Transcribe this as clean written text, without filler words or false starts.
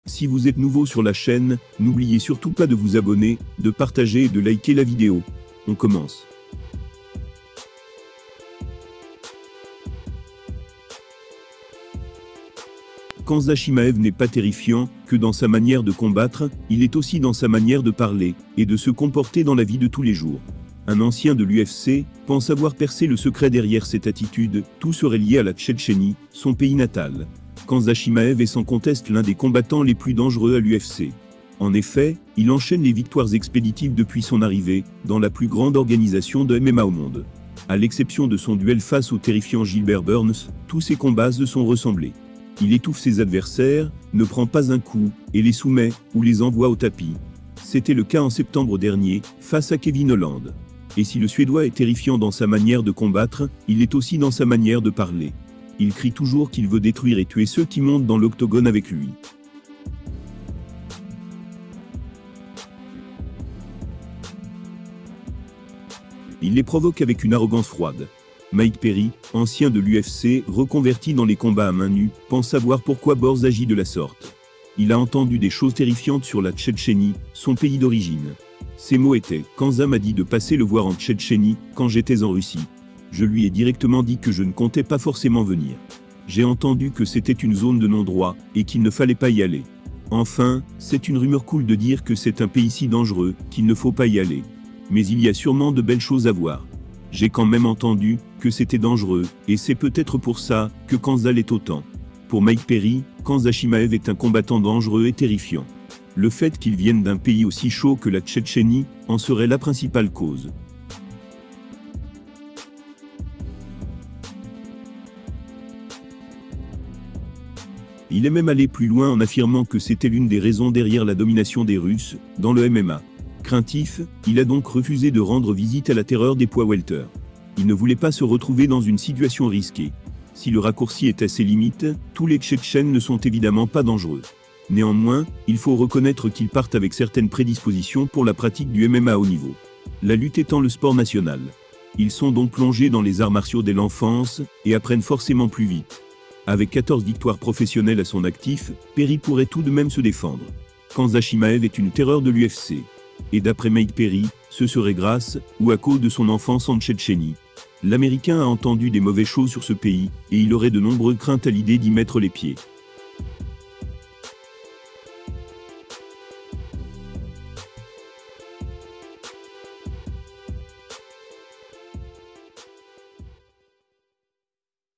Si vous êtes nouveau sur la chaîne, n'oubliez surtout pas de vous abonner, de partager et de liker la vidéo. On commence. Khamzat Chimaev n'est pas terrifiant que dans sa manière de combattre, il est aussi dans sa manière de parler et de se comporter dans la vie de tous les jours. Un ancien de l'UFC pense avoir percé le secret derrière cette attitude, tout serait lié à la Tchétchénie, son pays natal. Khamzat Chimaev est sans conteste l'un des combattants les plus dangereux à l'UFC. En effet, il enchaîne les victoires expéditives depuis son arrivée dans la plus grande organisation de MMA au monde. À l'exception de son duel face au terrifiant Gilbert Burns, tous ses combats se sont ressemblés. Il étouffe ses adversaires, ne prend pas un coup, et les soumet, ou les envoie au tapis. C'était le cas en septembre dernier, face à Kevin Holland. Et si le Suédois est terrifiant dans sa manière de combattre, il est aussi dans sa manière de parler. Il crie toujours qu'il veut détruire et tuer ceux qui montent dans l'octogone avec lui. Il les provoque avec une arrogance froide. Mike Perry, ancien de l'UFC, reconverti dans les combats à main nue, pense savoir pourquoi Borz agit de la sorte. Il a entendu des choses terrifiantes sur la Tchétchénie, son pays d'origine. Ses mots étaient « Khamzat m'a dit de passer le voir en Tchétchénie, quand j'étais en Russie. Je lui ai directement dit que je ne comptais pas forcément venir. J'ai entendu que c'était une zone de non-droit, et qu'il ne fallait pas y aller. Enfin, c'est une rumeur cool de dire que c'est un pays si dangereux, qu'il ne faut pas y aller. Mais il y a sûrement de belles choses à voir. J'ai quand même entendu que c'était dangereux, et c'est peut-être pour ça que Khamzat l'est autant. » Pour Mike Perry, Khamzat Chimaev est un combattant dangereux et terrifiant. Le fait qu'il vienne d'un pays aussi chaud que la Tchétchénie en serait la principale cause. Il est même allé plus loin en affirmant que c'était l'une des raisons derrière la domination des Russes dans le MMA. Craintif, il a donc refusé de rendre visite à la terreur des poids welter. Il ne voulait pas se retrouver dans une situation risquée. Si le raccourci est à ses limites, tous les Tchétchènes ne sont évidemment pas dangereux. Néanmoins, il faut reconnaître qu'ils partent avec certaines prédispositions pour la pratique du MMA à haut niveau. La lutte étant le sport national. Ils sont donc plongés dans les arts martiaux dès l'enfance, et apprennent forcément plus vite. Avec 14 victoires professionnelles à son actif, Perry pourrait tout de même se défendre. Khamzat Chimaev est une terreur de l'UFC. Et d'après Mike Perry, ce serait grâce, ou à cause de son enfance en Tchétchénie. L'Américain a entendu des mauvaises choses sur ce pays, et il aurait de nombreuses craintes à l'idée d'y mettre les pieds.